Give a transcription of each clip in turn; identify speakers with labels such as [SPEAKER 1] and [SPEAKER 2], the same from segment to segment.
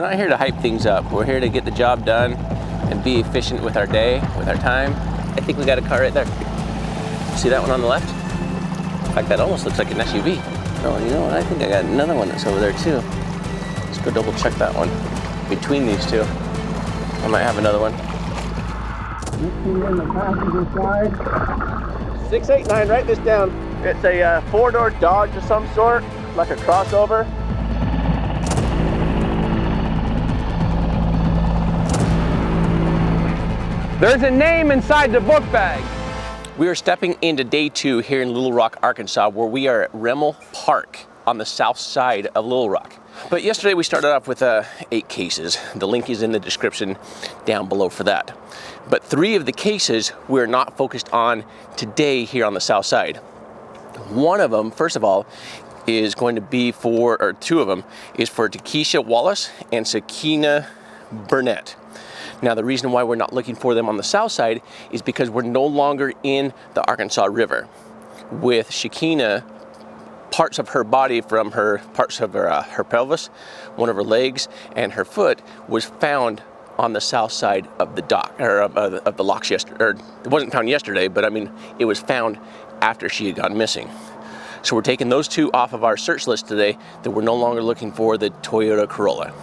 [SPEAKER 1] not here to hype things up. We're here to get the job done and be efficient with our day, with our time. I think we got a car right there. See that one on the left? In fact, that almost looks like an SUV. Oh, you know what? I think I got another one that's over there too. Let's go double check that one. Between these two, I might have another one. On the passenger side. 689, write this down. It's a four-door Dodge of some sort, like a crossover.
[SPEAKER 2] There's a name inside the book bag.
[SPEAKER 1] We are stepping into day 2 here in Little Rock, Arkansas, where we are at Royale Park on the south side of Little Rock. But yesterday we started off with 8 cases. The link is in the description down below for that. But 3 of the cases we're not focused on today here on the south side. One of them, first of all, is going to be for, or 2 of them, is for Terissa Wallace and Shekina Bernett. Now, the reason why we're not looking for them on the south side is because we're no longer in the Arkansas River. With Shekina, parts of her body from her parts of her pelvis, one of her legs, and her foot was found on the south side of the dock, or of the locks yesterday. Or it wasn't found yesterday, but I mean, it was found after she had gone missing. So we're taking those 2 off of our search list today, that we're no longer looking for the Toyota Corolla.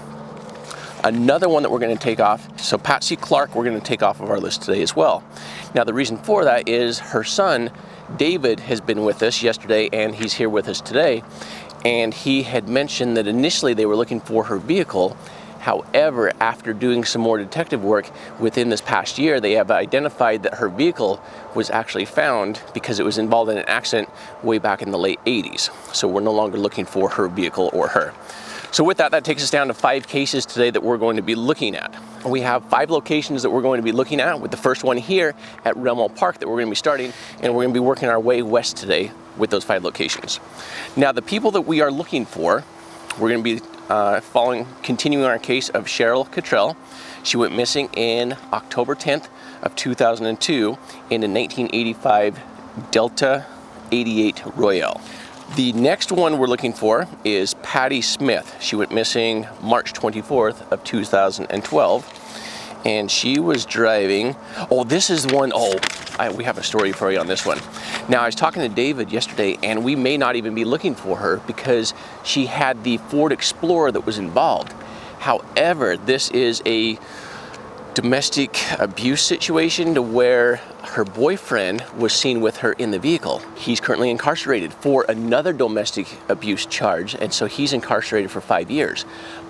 [SPEAKER 1] Another one that we're going to take off, so Patsy Clark, we're going to take off of our list today as well. Now, the reason for that is her son, David, has been with us yesterday, and he's here with us today. And he had mentioned that initially they were looking for her vehicle. However, after doing some more detective work within this past year, they have identified that her vehicle was actually found because it was involved in an accident way back in the late 80s. So we're no longer looking for her vehicle or her. So with that, that takes us down to 5 cases today that we're going to be looking at. We have 5 locations that we're going to be looking at, with the first one here at Royale Park that we're going to be starting, and we're going to be working our way west today with those 5 locations. Now, the people that we are looking for, we're going to be continuing our case of Cheryl Catrell. She went missing in October 10th of 2002 in a 1985 Delta 88 Royale. The next one we're looking for is Patty Smith. She went missing March 24th of 2012, and she was driving, this is one, we have a story for you on this one. Now, I was talking to David yesterday, and we may not even be looking for her because she had the Ford Explorer that was involved. However, this is a domestic abuse situation to where her boyfriend was seen with her in the vehicle. He's currently incarcerated for another domestic abuse charge, and so he's incarcerated for 5 years.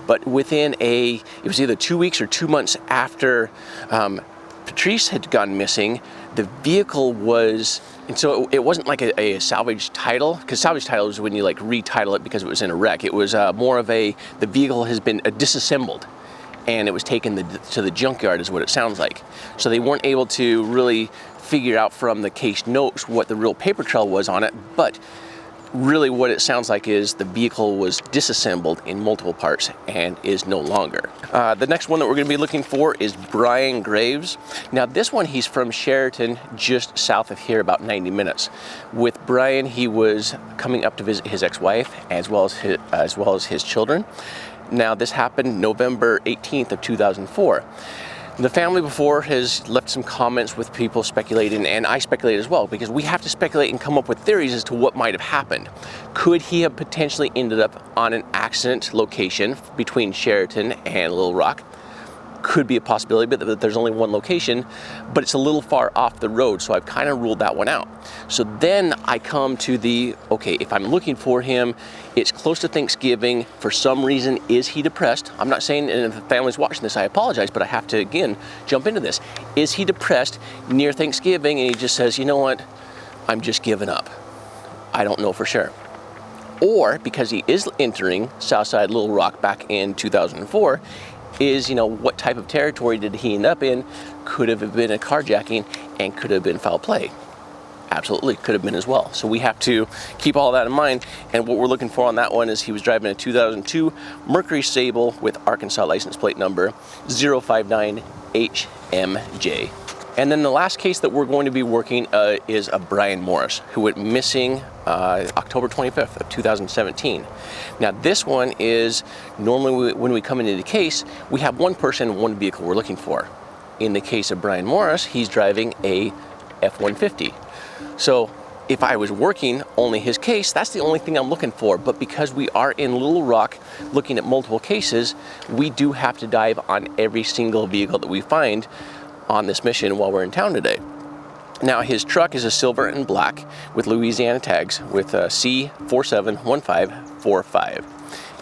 [SPEAKER 1] But within it was either 2 weeks or 2 months after Patrice had gone missing, the vehicle was, and so it wasn't like a salvage title, because salvage title is when you like retitle it because it was in a wreck. It was more of the vehicle has been disassembled, and it was taken to the junkyard is what it sounds like. So they weren't able to really figure out from the case notes what the real paper trail was on it, but really what it sounds like is the vehicle was disassembled in multiple parts and is no longer. The next one that we're going to be looking for is Brian Graves. Now, this one, he's from Sheraton, just south of here, about 90 minutes. With Brian, he was coming up to visit his ex-wife as well as his children. Now, this happened November 18th of 2004. The family before has left some comments with people speculating, and I speculate as well, because we have to speculate and come up with theories as to what might have happened. Could he have potentially ended up on an accident location between Sheraton and Little Rock? Could be a possibility, but there's only one location, but it's a little far off the road, so I've kind of ruled that one out. So then I come to okay, if I'm looking for him, it's close to Thanksgiving. For some reason, is he depressed? I'm not saying, and if the family's watching this, I apologize, but I have to, again, jump into this. Is he depressed near Thanksgiving, and he just says, you know what, I'm just giving up? I don't know for sure. Or because he is entering Southside Little Rock back in 2004, is, what type of territory did he end up in? Could have been a carjacking and could have been foul play. Absolutely, could have been as well. So we have to keep all that in mind. And what we're looking for on that one is he was driving a 2002 Mercury Sable with Arkansas license plate number 059HMJ. And then the last case that we're going to be working is a Brian Morris, who went missing October 25th of 2017. Now this one is, normally when we come into the case, we have one person, one vehicle we're looking for. In the case of Brian Morris, he's driving a F-150. So if I was working only his case, that's the only thing I'm looking for. But because we are in Little Rock looking at multiple cases, we do have to dive on every single vehicle that we find on this mission while we're in town today. Now his truck is a silver and black with Louisiana tags with C471545.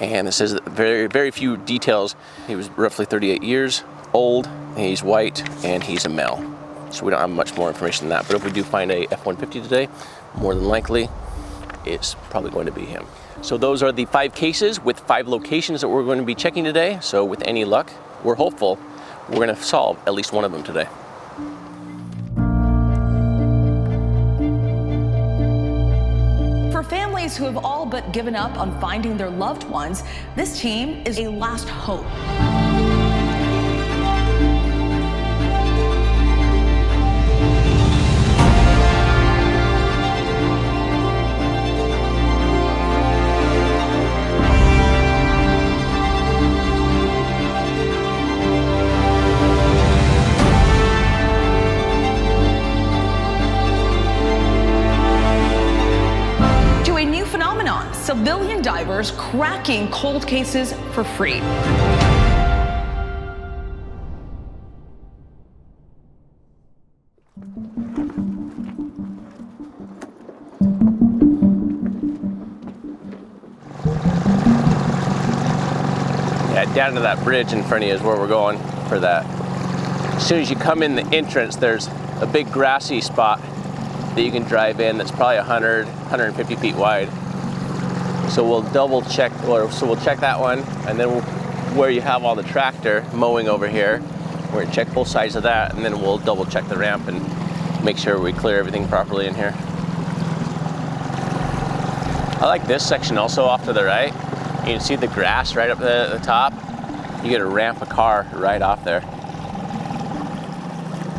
[SPEAKER 1] And it says very, very few details. He was roughly 38 years old, he's white, and he's a male. So we don't have much more information than that. But if we do find a F-150 today, more than likely, it's probably going to be him. So those are the 5 cases with 5 locations that we're going to be checking today. So with any luck, we're hopeful we're going to solve at least one of them today.
[SPEAKER 3] For families who have all but given up on finding their loved ones, this team is a last hope. Civilian divers cracking cold cases for free.
[SPEAKER 1] Yeah, down to that bridge in front of you is where we're going for that. As soon as you come in the entrance, there's a big grassy spot that you can drive in that's probably 100, 150 feet wide. So we'll double check, we'll check that one, and then where you have all the tractor mowing over here, we're gonna check both sides of that, and then we'll double check the ramp and make sure we clear everything properly in here. I like this section also off to the right. You can see the grass right up at the top. You get to ramp a car right off there.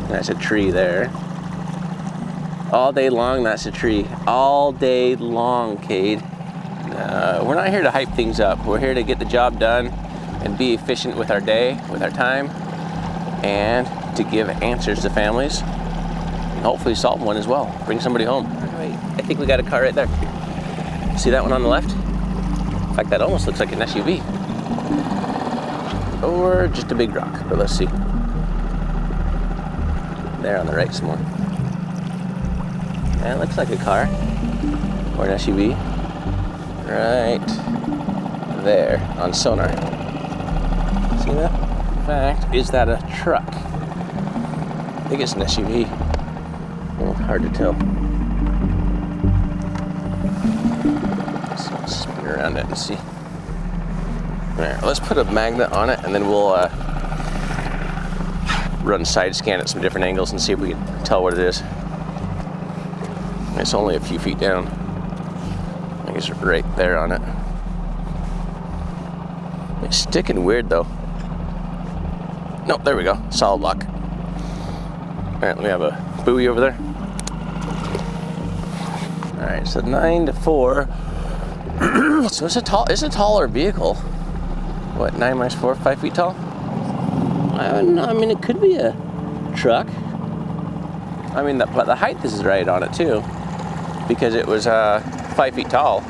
[SPEAKER 1] That's a tree there. All day long, that's a tree. All day long, Cade. We're not here to hype things up. We're here to get the job done and be efficient with our day, with our time, and to give answers to families, and hopefully solve one as well. Bring somebody home. All right, I think we got a car right there. See that one on the left? In fact, that almost looks like an SUV. Or just a big rock, but let's see. There on the right some more. That looks like a car or an SUV. Right there on Sonar. See that? In fact, is that a truck? I think it's an SUV. Well, hard to tell. Let's spin around it and see. All right, let's put a magnet on it, and then we'll run side scan at some different angles and see if we can tell what it is. It's only a few feet down. I guess right there on it. It's sticking weird though. Nope, there we go. Solid lock. All right, we have a buoy over there. All right, so 9 to 4. So it's a taller vehicle. What, 9 minus 4, 5 feet tall? I don't know. I mean, it could be a truck. I mean, but the height is right on it too, because it was 5 feet tall.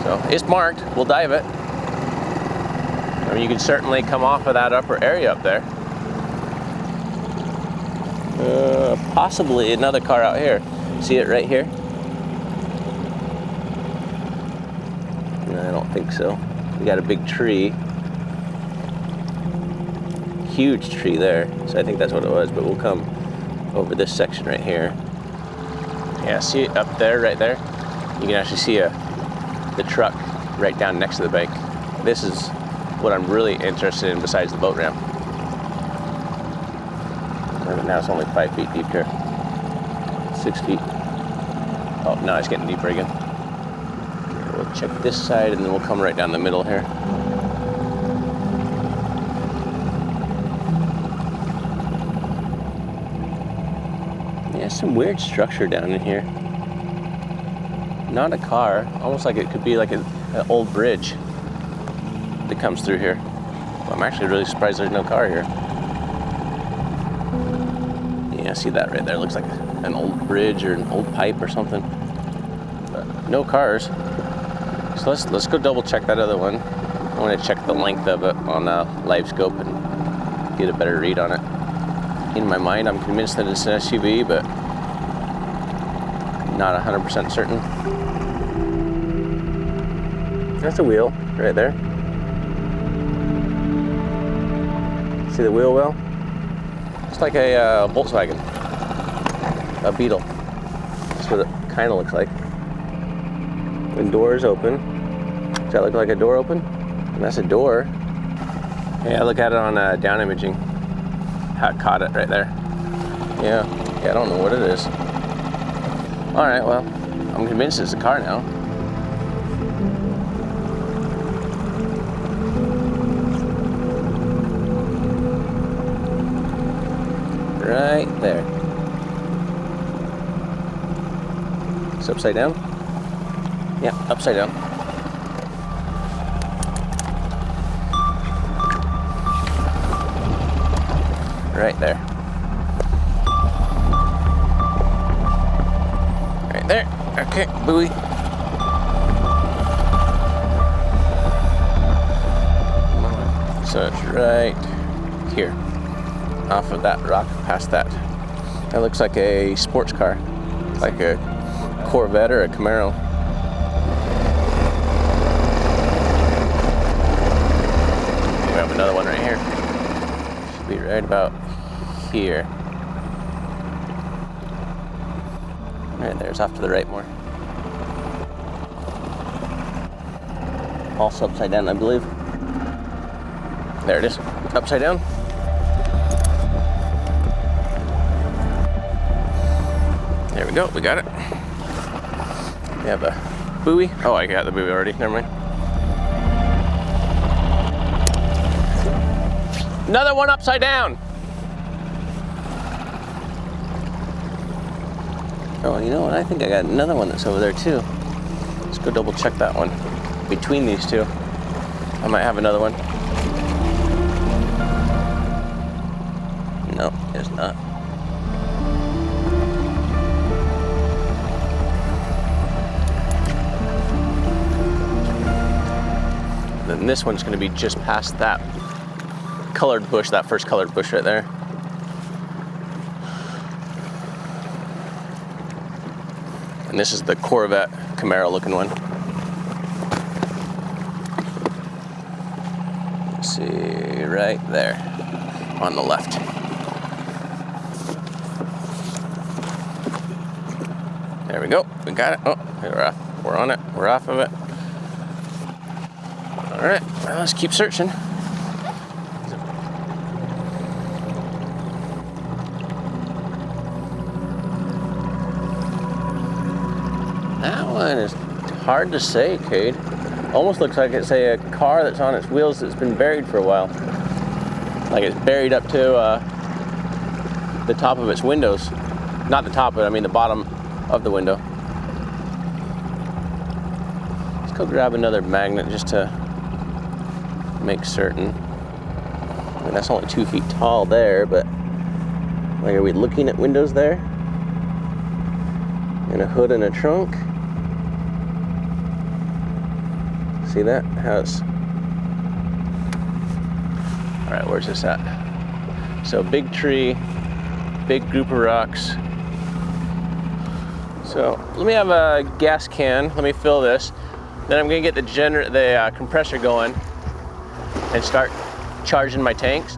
[SPEAKER 1] So it's marked. We'll dive it. I mean, you can certainly come off of that upper area up there. Possibly another car out here. See it right here? No, I don't think so. We got a big tree. Huge tree there. So I think that's what it was, but we'll come over this section right here. Yeah, see it up there, right there? You can actually see the truck right down next to the bank. This is what I'm really interested in besides the boat ramp. And now it's only 5 feet deep here. 6 feet. Oh, now it's getting deeper again. We'll check this side and then we'll come right down the middle here. Some weird structure down in here. Not a car, almost like it could be like an old bridge that comes through here. I'm actually really surprised there's no car here. Yeah, see that right there? Looks like an old bridge or an old pipe or something. But no cars. So let's go double check that other one. I want to check the length of it on live scope and get a better read on it. In my mind, I'm convinced that it's an SUV, but not 100% certain. That's a wheel right there. See the wheel well? It's like a Volkswagen, a Beetle. That's what it kind of looks like. The door is open. Does that look like a door open? And that's a door. Yeah, look at it on down imaging. How it caught it right there. Yeah, I don't know what it is. All right, well, I'm convinced it's a car now. Right there. It's upside down? Yeah, upside down. Right there. Right there. Okay, buoy. So it's right here. Off of that rock, past that. That looks like a sports car. Like a Corvette or a Camaro. We have another one right here. Should be right about here. Right there, it's off to the right more. Also upside down, I believe. There it is, upside down. There we go, we got it. We have a buoy. Oh, I got the buoy already, never mind. Another one upside down. Oh, you know what? I think I got another one that's over there too. Let's go double check that one. Between these two, I might have another one. No, it's not. Then this one's going to be just past that colored bush, that first colored bush right there. And this is the Corvette Camaro looking one. Let's see, right there on the left. There we go, we got it. Oh, we're on it, we're off of it. All right, well, let's keep searching. That one is hard to say, Cade. Almost looks like it's a car that's on its wheels that's been buried for a while. Like it's buried up to the top of its windows. Not the top of it, I mean the bottom of the window. Let's go grab another magnet just to make certain. I mean, that's only 2 feet tall there, but like, are we looking at windows there? And a hood and a trunk? See that? How's... All right, where's this at? So big tree, big group of rocks. So let me have a gas can. Let me fill this. Then I'm gonna get the compressor going and start charging my tanks.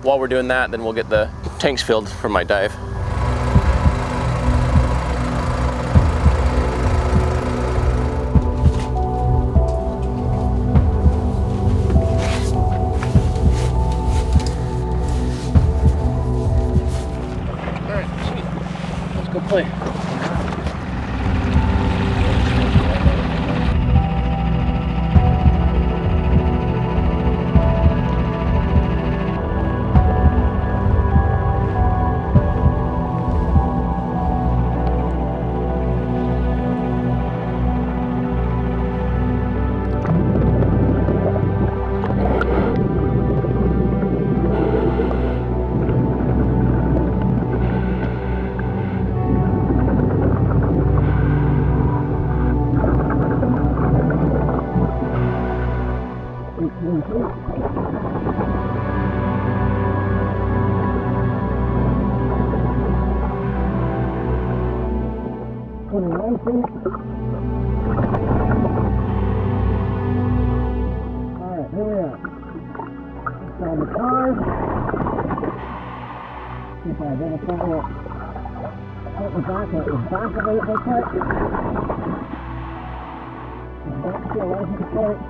[SPEAKER 1] While we're doing that, then we'll get the tanks filled for my dive. All right, sweet. Let's go play.
[SPEAKER 4] Alright, here we are. Inside the car. See if I identify what the back of it looks like. That's the license plate.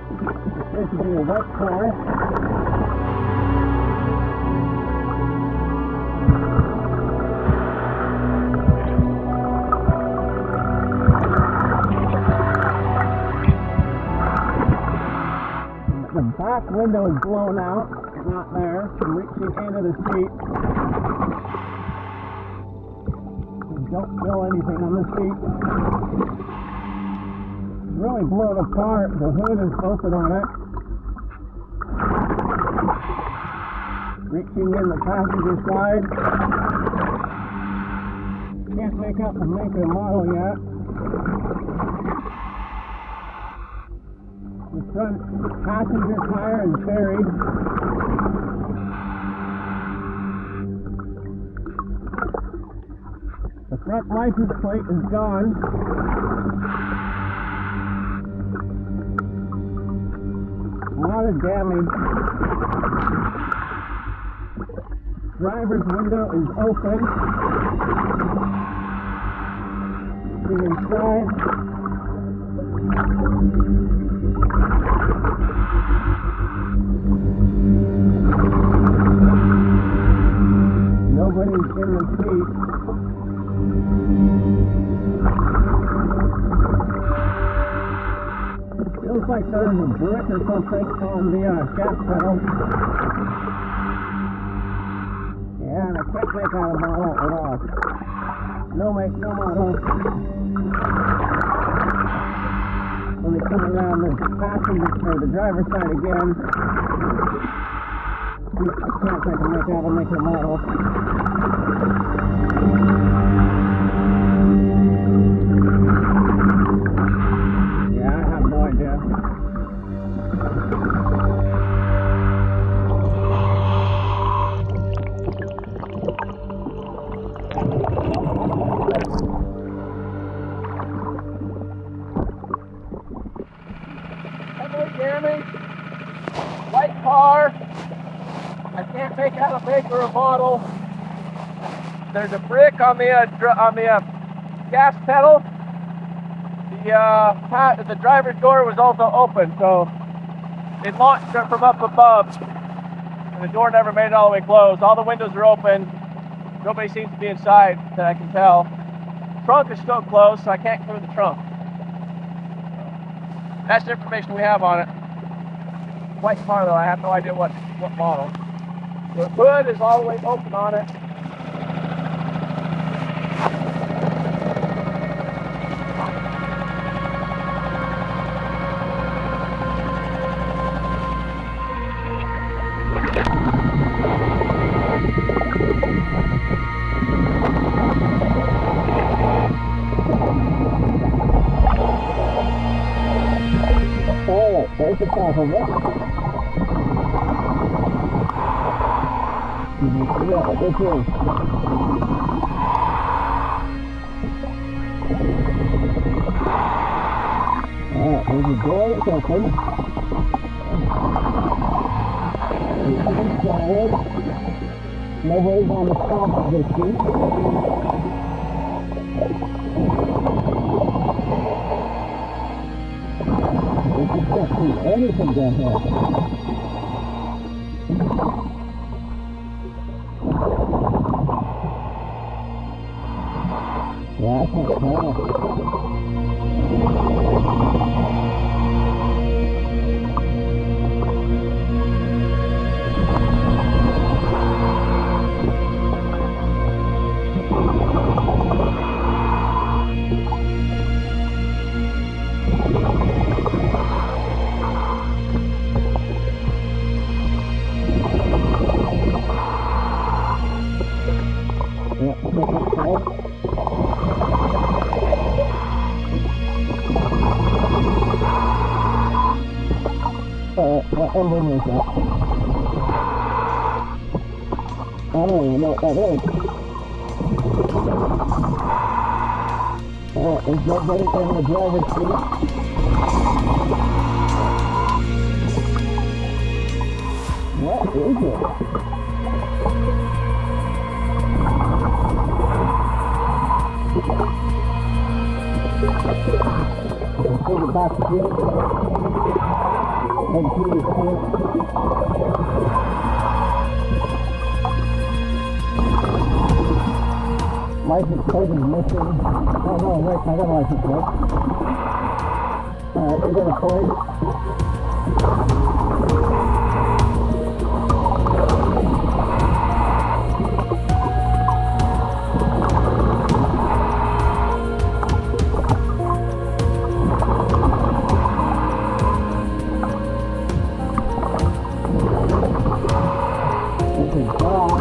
[SPEAKER 4] This would be a white car. The back window is blown out, not there, from reaching into the seat. Don't feel anything on the seat. It's really blown apart. The hood is open on it. Reaching in the passenger side. Can't make out the make and model yet. The front passenger tire is buried. The front license plate is gone. A lot of damage. Driver's window is open. See inside. Nobody's in the seat. Feels like there's a brick or something on the gas pedal. Yeah, and I can't make out a model at all. No make, no model. When they come around the passenger or the driver's side again, I can't make out a make a model.
[SPEAKER 2] White car. I can't make out a make or a model. There's a brick on the gas pedal. The driver's door was also open, so it launched from up above, and the door never made it all the way closed. All the windows are open. Nobody seems to be inside that I can tell. Trunk is still closed, so I can't clear the trunk. That's the information we have on it. White car, though, I have no idea what model. The hood is all the way open on it.
[SPEAKER 4] Oh, there's the top of it. Yeah, this is. Alright, there's a door that's open. Inside. Nobody's on the top of this seat. We can't see anything down here. Yeah, I can't tell. What emblem is that? I don't even know what that is. Is nobody in the driver's seat? What is it? Pull the back seat. And through the seat. License plate is missing. Oh no, wait, I got a license plate. Alright, we got a plate. This is dog.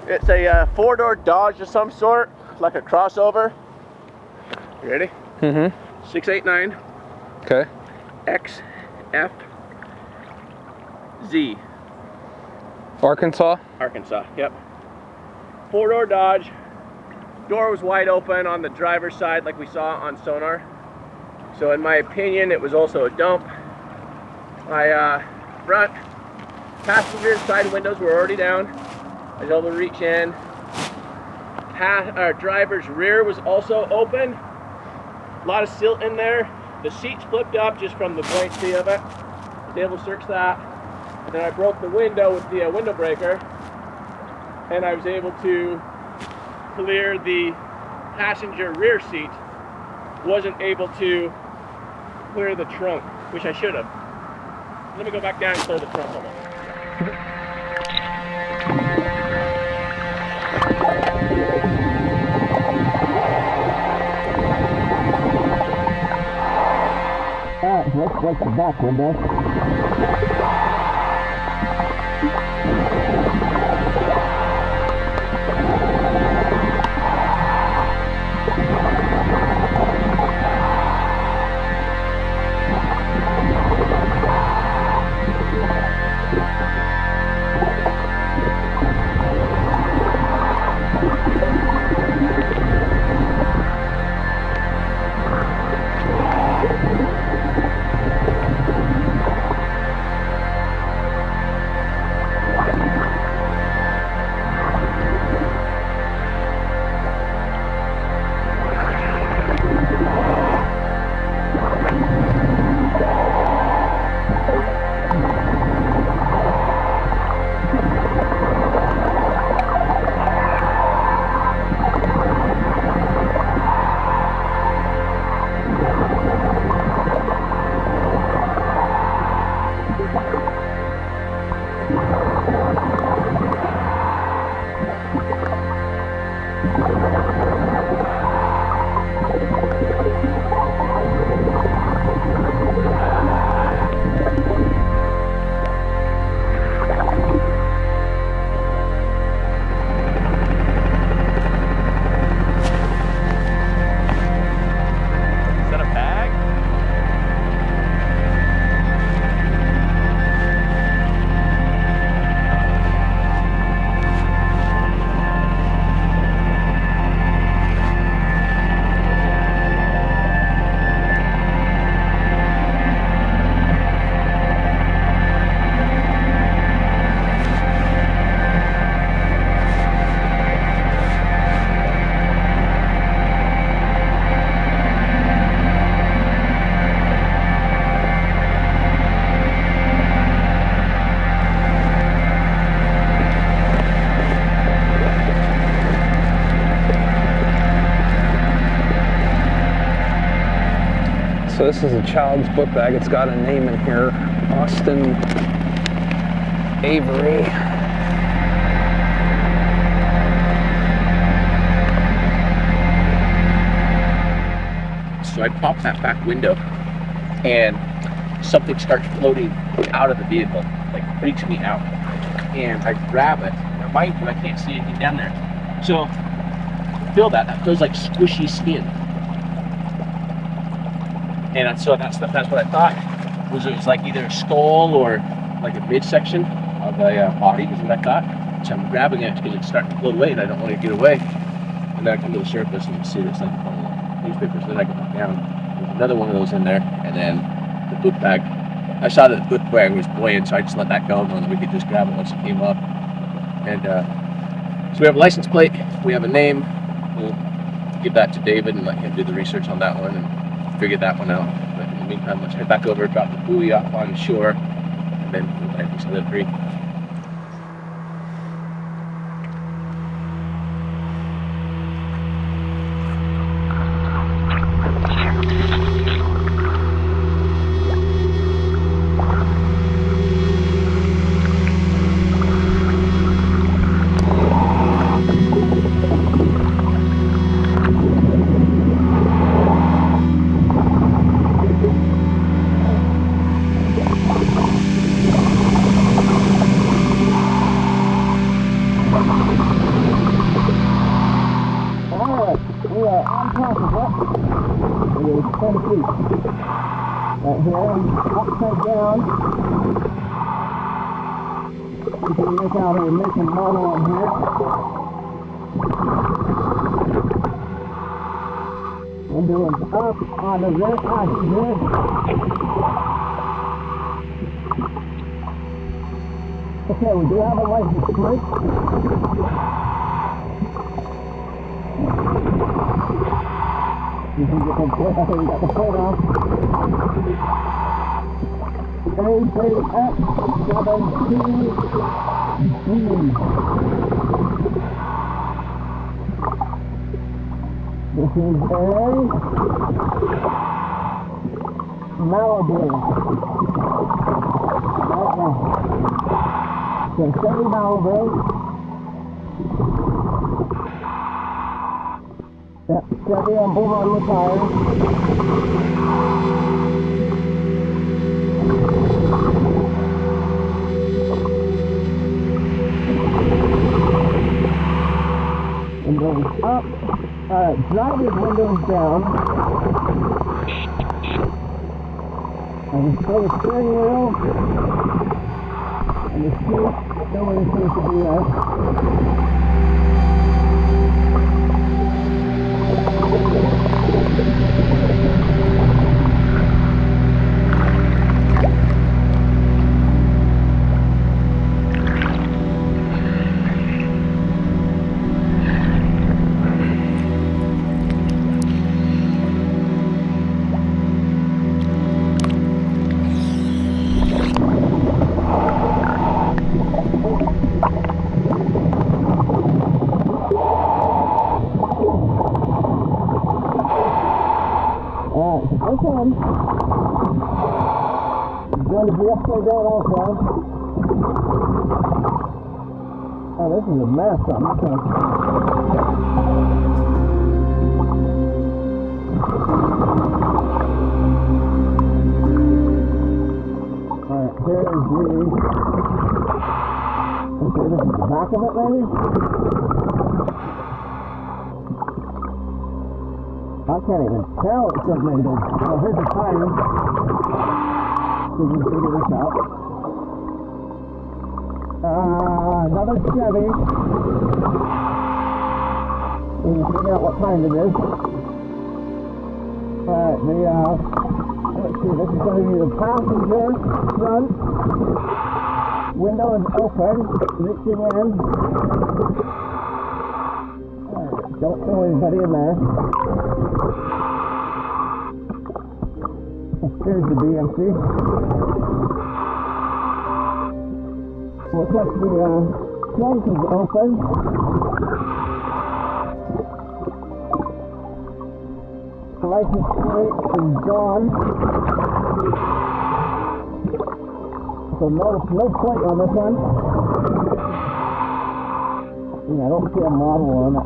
[SPEAKER 2] It's a four-door Dodge of some sort, like a crossover. You ready?
[SPEAKER 1] Mm-hmm.
[SPEAKER 2] 689
[SPEAKER 1] Okay.
[SPEAKER 2] XFZ.
[SPEAKER 1] Arkansas?
[SPEAKER 2] Arkansas, yep. Four-door Dodge. Door was wide open on the driver's side like we saw on Sonar. So in my opinion, it was also a dump. My front passenger side windows were already down. I was able to reach in. Our driver's rear was also open. A lot of silt in there. The seats flipped up just from the buoyancy of it. I was able to search that. And then I broke the window with the window breaker. And I was able to clear the passenger rear seat. Wasn't able to clear the trunk, which I should have. Let me go back down and clear the trunk of it.
[SPEAKER 4] Let's break the back window.
[SPEAKER 5] So this is a child's book bag. It's got a name in here, Austin Avery.
[SPEAKER 1] So I pop that back window and something starts floating out of the vehicle, like freaks me out. And I grab it. Now mind you, I can't see anything down there. So feel that feels like squishy skin. And so that's what I thought was it was like either a skull or like a midsection of a body is what I thought. So I'm grabbing it because it's starting to float away and I don't want to get away. And then I come to the surface and you see this like newspapers. Then I go back down. There's another one of those in there, and then the book bag. I saw that the book bag was buoyant, so I just let that go, knowing that we could just grab it once it came up. And so we have a license plate, we have a name. We'll give that to David and let him do the research on that one and figure that one out. But in the meantime, let's head back over, drop the buoy off on shore, and then we'll land these other three.
[SPEAKER 4] Right here, upside down. You can make out a making model on here. I'm doing up on the red side here. Okay, we do have a license plate. You can get the plate, I think we got the plate off. AJF-17B. This is a Malibu. Okay. So Chevy Malibu. Yep, Chevy on both on the tires. Windows up. Driver's windows down. And we pull the steering wheel. And the seat, nobody seems to be there. Going to be upside down also. Oh, this is a mess. I'm okay. Alright, here is the... Okay, this is the back of it, maybe? I can't even tell it's submerged. Oh, here's the tire. So we can figure this out. Another Chevy. We can figure out what kind it is. Alright, let's see, this is going to be the passenger front. Window is open, reaching in. Alright, don't throw anybody in there. There's the BMC. Looks like the trunk is open. license plate is gone. So no plate on this one. Yeah, I don't see a model on it.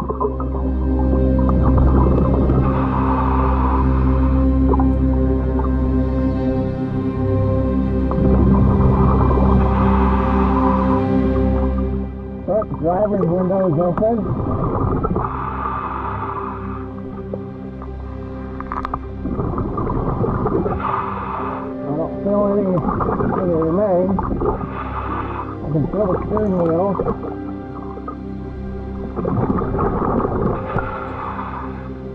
[SPEAKER 4] Front driver's window is open. I don't feel any remains. I can feel the steering wheel.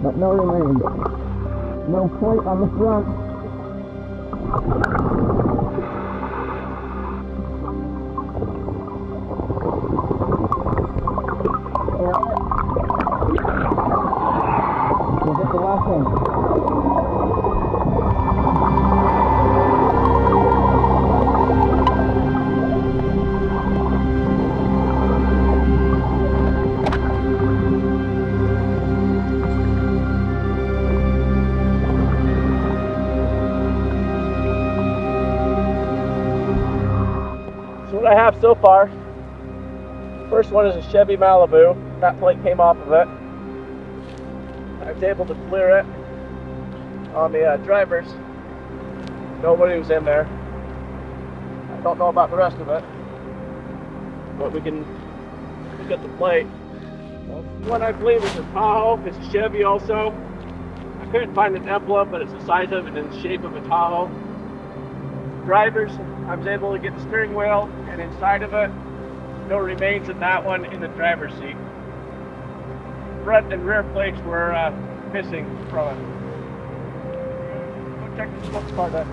[SPEAKER 4] But no remains. No plate on the front. We'll get the last one.
[SPEAKER 2] So what I have so far, first one is a Chevy Malibu. That plate came off of it. I was able to clear it on the drivers. Nobody was in there. I don't know about the rest of it, but we can look at the plate. Well, one I believe is a Tahoe. It's a Chevy also. I couldn't find an emblem, but it's the size of it and the shape of a Tahoe. Drivers, I was able to get the steering wheel and inside of it. No remains in that one in the driver's seat. Front and rear plates were missing from it. Go check the sports car then.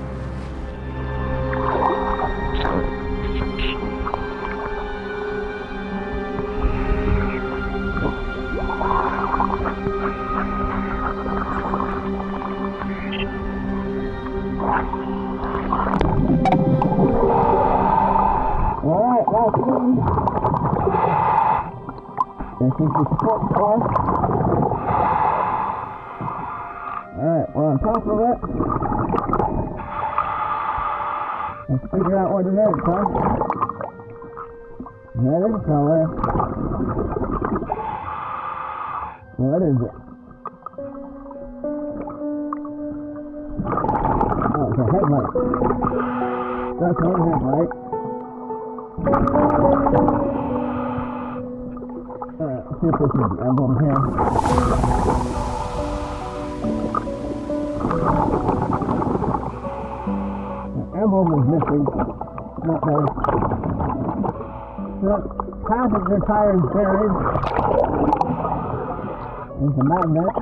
[SPEAKER 4] Alright, last one. This is the sports car. Alright, we're on top of it. Let's figure out what it is, huh? That is color. What is it? Oh, it's a headlight. That's one headlight. Alright, let's see if this is the emblem here. The emblem is missing. Not there. The passenger tire is buried. There's a magnet.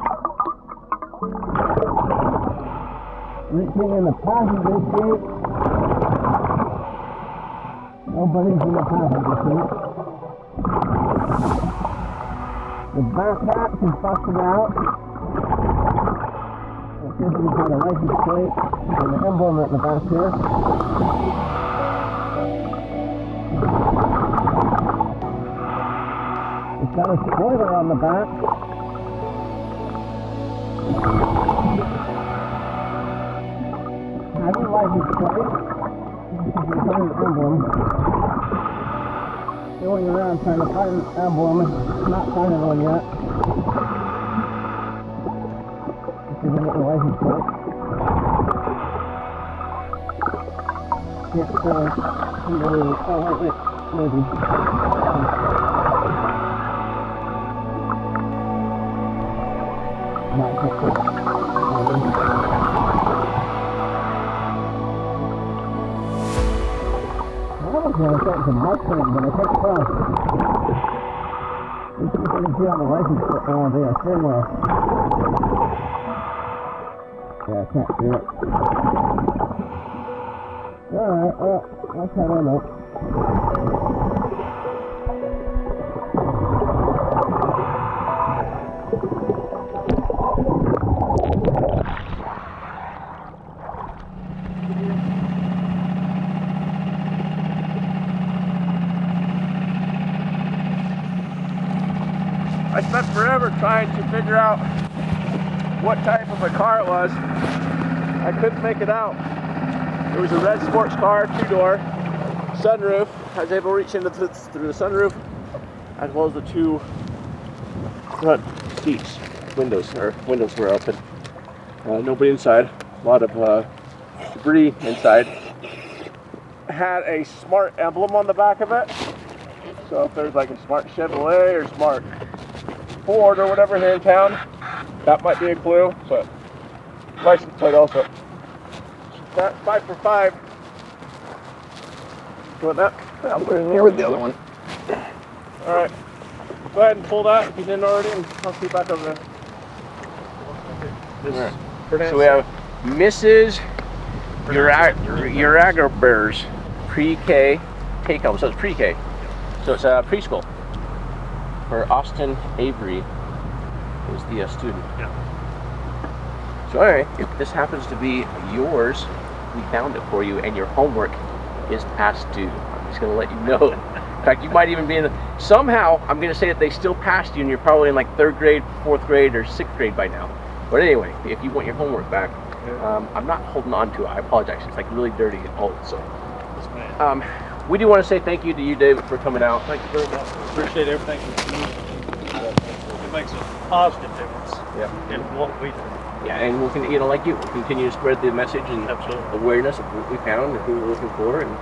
[SPEAKER 4] Reaching in the passenger seat. Nobody's in the passenger seat. The back hatch is busted out. It seems to be got a license plate and the emblem at the back here. It's got a spoiler on the back. Has a license plate. This is an emblem. Going around trying to find an emblem, not finding one yet. This is a little license plate. Can't see it. Oh, wait, maybe. Not quite. I was going to say it's a Mustang, but I can't tell. You can see on the license plate. Oh, they are steering wheel. Yeah, I can't see it. Alright, well, let's have a look.
[SPEAKER 2] I spent forever trying to figure out what type of a car it was. I couldn't make it out. It was a red sports car, 2-door, sunroof. I was able to reach into through the sunroof, as well as the 2 front seats. Windows were open. Nobody inside. A lot of debris inside. Had a Smart emblem on the back of it. So if there's like a Smart Chevrolet or Smart Ford or whatever here in town, that might be a clue. But license plate also. That's 5 for 5. You want that?
[SPEAKER 5] I'll put it in here with the other one.
[SPEAKER 2] All right. Go ahead and pull that if you didn't already, and I'll see you back over there.
[SPEAKER 1] Right. So we have Mrs. Uragerber's pre-K take home. So it's pre-K. So it's a preschool. For Austin Avery is the student.
[SPEAKER 2] Yeah.
[SPEAKER 1] So anyway, if this happens to be yours, we found it for you, and your homework is past due. I'm just going to let you know. In fact, you might even be in the, somehow, I'm going to say that they still passed you, and you're probably in like 3rd grade, 4th grade, or 6th grade by now. But anyway, if you want your homework back, I'm not holding on to it. I apologize. It's like really dirty and old. So, we do want to say thank you to you, David, for coming out.
[SPEAKER 6] Thank you very much. Appreciate everything that you do. It makes a positive difference in what we do.
[SPEAKER 1] Yeah, and we'll continue, like you, we'll continue to spread the message and awareness of what we found and who we're looking for, and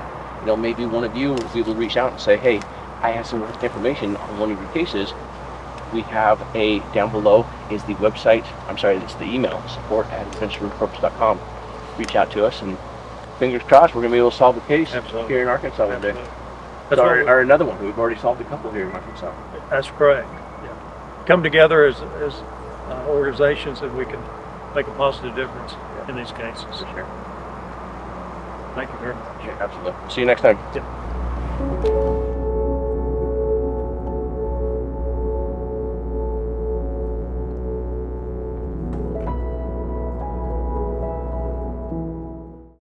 [SPEAKER 1] maybe one of you will be able to reach out and say, hey, I have some information on one of your cases. We have down below is the website, it's the email, support@adventurecorps.com. Reach out to us, and fingers crossed we're going to be able to solve the case here in Arkansas one day. Or another one. We've already solved a couple here in Arkansas.
[SPEAKER 6] That's correct. Yeah. Come together as organizations, and we can make a positive difference in these cases.
[SPEAKER 1] For sure.
[SPEAKER 6] Thank you very much.
[SPEAKER 1] Yeah, absolutely. See you next time.
[SPEAKER 6] Yeah.